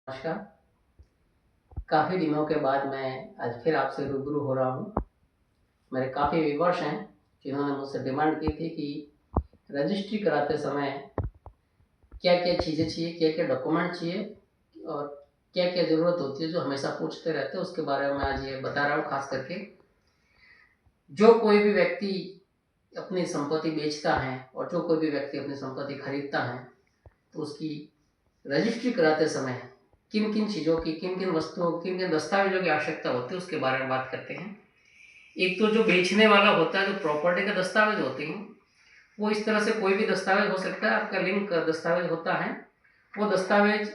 नमस्कार। काफ़ी दिनों के बाद मैं आज फिर आपसे रूबरू हो रहा हूँ। मेरे काफ़ी व्यूअर्स हैं जिन्होंने मुझसे डिमांड की थी कि रजिस्ट्री कराते समय क्या-क्या चीज़ें चाहिए, क्या-क्या डॉक्यूमेंट चाहिए और क्या-क्या ज़रूरत होती है, जो हमेशा पूछते रहते हैं, उसके बारे में आज ये बता रहा हूँ। ख़ास करके जो कोई भी व्यक्ति अपनी संपत्ति बेचता है और जो कोई भी व्यक्ति अपनी संपत्ति खरीदता है, तो उसकी रजिस्ट्री कराते समय किन-किन चीज़ों की, किन-किन वस्तुओं, किन-किन दस्तावेज़ों की आवश्यकता होती है, उसके बारे में बात करते हैं। एक तो जो बेचने वाला होता है, जो प्रॉपर्टी के दस्तावेज़ होते हैं, वो इस तरह से कोई भी दस्तावेज़ हो सकता है। आपका लिंक दस्तावेज़ होता है, वो दस्तावेज़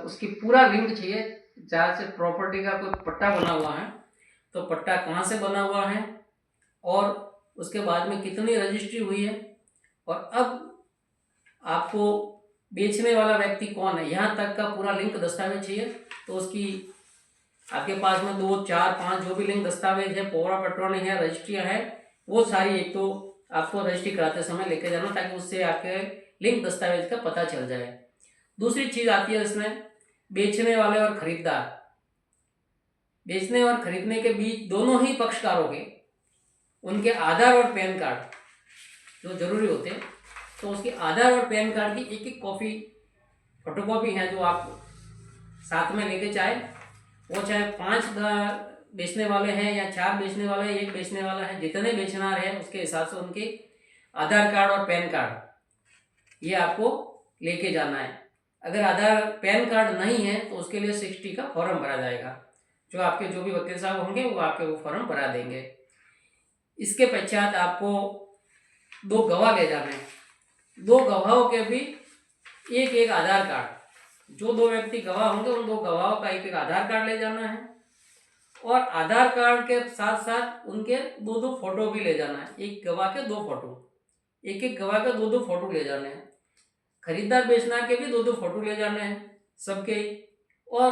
उसकी पूरा लिंक चाहिए। जहाँ से प्रॉपर्टी का कोई पट्टा बना हुआ है, तो पट्टा कहाँ से बना हुआ है और उसके बाद में कितनी रजिस्ट्री हुई है और अब आपको बेचने वाला व्यक्ति कौन है, यहाँ तक का पूरा लिंक दस्तावेज चाहिए। तो उसकी आपके पास में 2, 4, 5 जो भी लिंक दस्तावेज है, पौरा पटवानी है, रजिस्ट्रियाँ है, वो सारी एक तो आपको रजिस्ट्री कराते समय लेके जाना, ताकि उससे आपके लिंक दस्तावेज का पता चल जाए। दूसरी चीज़ आती है इसमें बेचने वाले और खरीदार। बेचने और खरीदने के बीच दोनों ही पक्षकारों के उनके आधार और पैन कार्ड जो जरूरी होते हैं, तो उसके आधार और पैन कार्ड की एक कॉपी, फोटोकॉपी है, जो आप साथ में लेके वो चाहे 5 बेचने वाले हैं या 4 बेचने वाले हैं, 1 बेचने वाला है, जितने बेचनार है उसके हिसाब से उनके आधार कार्ड और पैन कार्ड ये आपको लेके जाना है। अगर आधार पैन कार्ड नहीं है तो उसके लिए 60 का फॉर्म भरा जाएगा। जो आपके जो भी वकील साहब होंगे वो आपके वो फॉर्म भरा देंगे। इसके पश्चात आपको 2 गवाह ले जाने हैं। 2 गवाहों के भी एक आधार कार्ड, जो 2 व्यक्ति गवाह होंगे उन 2 गवाहों का एक आधार कार्ड ले जाना है और आधार कार्ड के साथ साथ उनके 2 फोटो भी ले जाना है। एक गवाह के 2 फोटो, एक गवाह के 2 फोटो ले जाने हैं। खरीदार बेचनार के भी 2 फोटो ले जाने हैं सबके। और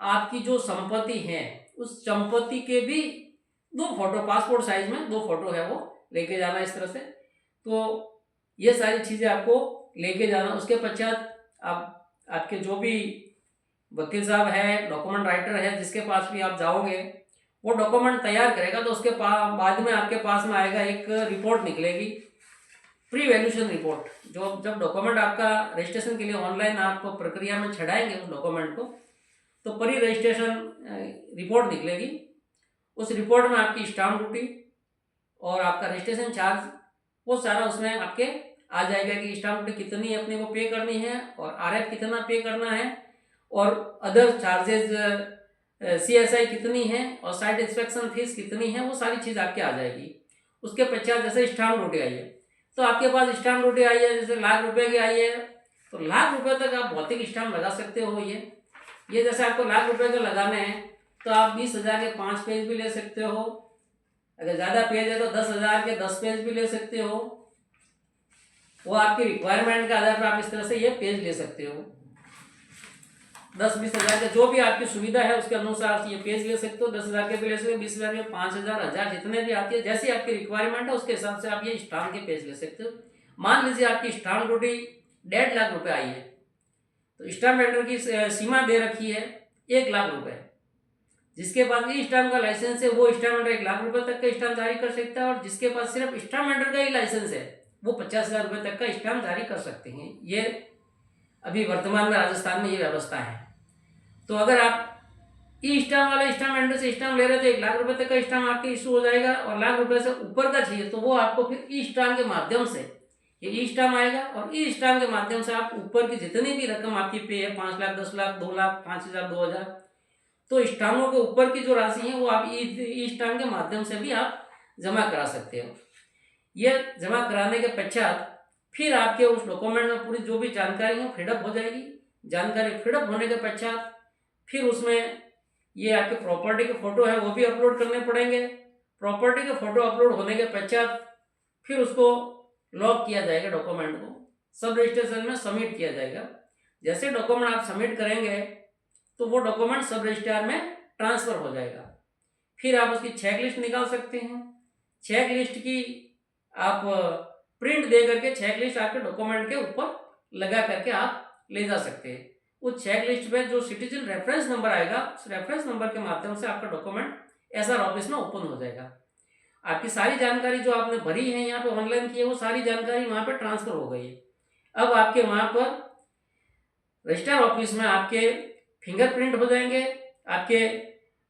आपकी जो संपत्ति है उस संपत्ति के भी 2 फोटो, पासपोर्ट साइज में 2 फोटो है, वो लेके जाना इस तरह से। तो ये सारी चीज़ें आपको लेके जाना। उसके पश्चात आप आपके जो भी वकील साहब है, डॉक्यूमेंट राइटर है, जिसके पास भी आप जाओगे, वो डॉक्यूमेंट तैयार करेगा। तो उसके बाद में आपके पास में आएगा एक रिपोर्ट निकलेगी, प्री वैल्यूएशन रिपोर्ट। जो जब डॉक्यूमेंट आपका रजिस्ट्रेशन के लिए ऑनलाइन आप प्रक्रिया में चढ़ाएंगे उस डॉक्यूमेंट को, तो प्री रजिस्ट्रेशन रिपोर्ट निकलेगी। उस रिपोर्ट में आपकी स्टाम्प ड्यूटी और आपका रजिस्ट्रेशन चार्ज, वो सारा उसमें आपके आ जाएगा कि स्टाम्प ड्यूटी कितनी अपने को पे करनी है और आरएफ कितना पे करना है और अदर चार्जेज सीएसआई कितनी है और साइट इंस्पेक्शन फीस कितनी है, वो सारी चीज़ आपके आ जाएगी। उसके पश्चात जैसे स्टाम्प ड्यूटी आई है, तो आपके पास स्टाम्प ड्यूटी आई है, जैसे ₹1,00,000 की आई है, तो ₹1,00,000 तक आप भौतिक स्टाम्प लगा सकते हो। ये जैसे आपको ₹1,00,000 के लगाने हैं, तो आप 20,000 के 5 पेज भी ले सकते हो। अगर ज़्यादा पेज है तो 10,000 के 10 पेज भी ले सकते हो। वो आपकी रिक्वायरमेंट के आधार पर आप इस तरह से ये पेज ले सकते हो। 10-20 हज़ार का जो भी आपकी सुविधा है उसके अनुसार ये पेज ले सकते हो। 10,000 के भी ले सकते हो, 20,000 के, 5,000, 1,000, जितने भी आती है, जैसी आपकी रिक्वायरमेंट है उसके हिसाब से आप ये स्टाम्प के पेज ले सकते हो। मान लीजिए आपकी स्टाम्प ड्यूटी 1.5 लाख रुपए आई है, तो स्टाम्प राइटर की सीमा दे रखी है 1,00,000 रुपए। जिसके पास ई स्टाम्प का लाइसेंस है वो स्टाम्प राइटर 1,00,000 रुपए तक का स्टाम्प जारी कर सकता है, और जिसके पास सिर्फ स्टाम्प राइटर का ही लाइसेंस है वो 50,000 रुपए तक का स्टाम्प जारी कर सकते हैं। ये अभी वर्तमान में राजस्थान में ये व्यवस्था है। तो अगर आप ई स्टाम्प वाले स्टाम्प वेंडर से स्टाम्प ले रहे थे, 1,00,000 रुपए तक का स्टाम्प आपके इशू हो जाएगा, और 1,00,000 रुपए से ऊपर का चाहिए तो वो आपको फिर ई स्टाम्प के माध्यम से ये ई स्टाम्प आएगा, और ई स्टाम्प के माध्यम से आप ऊपर की जितनी भी रकम आपकी पे है, 5 लाख, 10 लाख, 2 लाख, 5,000, 2,000, तो स्टाम्पों के ऊपर की जो राशि है वो आप ई स्टाम्प के माध्यम से भी आप जमा करा सकते हो। ये जमा कराने के पश्चात फिर आपके उस डॉक्यूमेंट में पूरी जो भी जानकारी है फिडअप हो जाएगी। जानकारी फिडअप होने के पश्चात फिर उसमें ये आपके प्रॉपर्टी के फोटो है वो भी अपलोड करने पड़ेंगे। प्रॉपर्टी के फोटो अपलोड होने के पश्चात फिर उसको लॉक किया जाएगा, डॉक्यूमेंट को सब रजिस्ट्रेशन में सबमिट किया जाएगा। जैसे डॉक्यूमेंट आप सबमिट करेंगे तो वो डॉक्यूमेंट सब रजिस्ट्रार में ट्रांसफर हो जाएगा। फिर आप उसकी चेक लिस्ट निकाल सकते हैं। चेक लिस्ट की आप प्रिंट दे करके चेक लिस्ट आपके डॉक्यूमेंट के ऊपर लगा करके आप ले जा सकते हैं। उस चेक लिस्ट में जो सिटीजन रेफरेंस नंबर आएगा, उस रेफरेंस नंबर के माध्यम से आपका डॉक्यूमेंट एसआर ऑफिस में ओपन हो जाएगा। आपकी सारी जानकारी जो आपने भरी है यहाँ पे ऑनलाइन की है, वो सारी जानकारी वहाँ पे ट्रांसफर हो गई है। अब आपके वहाँ पर रजिस्ट्रार ऑफिस में आपके फिंगरप्रिंट हो जाएंगे, आपके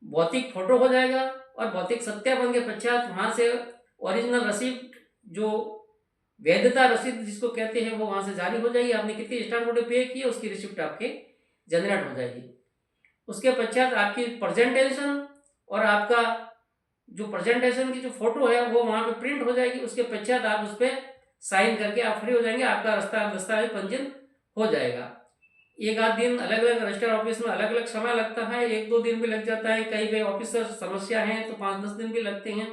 भौतिक फोटो हो जाएगा, और भौतिक सत्यापन के पश्चात वहाँ से ओरिजिनल रसीद, जो वैधता रसीद जिसको कहते हैं, वो वहाँ से जारी हो जाएगी। आपने कितनी स्टाम्प ड्यूटी पे की है उसकी रिसिप्ट आपके जनरेट हो जाएगी। उसके पश्चात आपकी प्रेजेंटेशन और आपका जो प्रेजेंटेशन की जो फोटो है वो वहाँ पे प्रिंट हो जाएगी। उसके पश्चात आप उस पर साइन करके आप फ्री हो जाएंगे, आपका दस्तावेज पंजीयन हो जाएगा। एक आध दिन अलग अलग रजिस्टर ऑफिस में अलग अलग समय लगता है, 1-2 दिन भी लग जाता है, कई ऑफिसर समस्या है तो 5-10 दिन भी लगते हैं।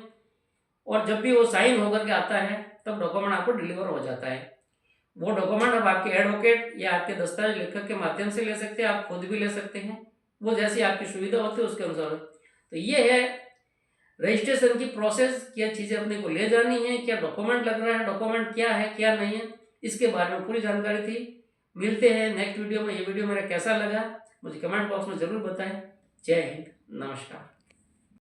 और जब भी वो साइन होकर के आता है तब डॉक्यूमेंट आपको डिलीवर हो जाता है। वो डॉक्यूमेंट अब आपके एडवोकेट या आपके दस्तावेज लेखक के माध्यम से ले सकते हैं, आप खुद भी ले सकते हैं, वो जैसी आपकी सुविधा होती है उसके अनुसार। तो ये है रजिस्ट्रेशन की प्रोसेस, क्या चीज़ें अपने को ले जानी है, क्या डॉक्यूमेंट लग रहा है, डॉक्यूमेंट क्या है क्या नहीं है, इसके बारे में पूरी जानकारी थी। मिलते हैं नेक्स्ट वीडियो में। ये वीडियो मेरा कैसा लगा मुझे कमेंट बॉक्स में ज़रूर बताएं। जय हिंद, नमस्कार।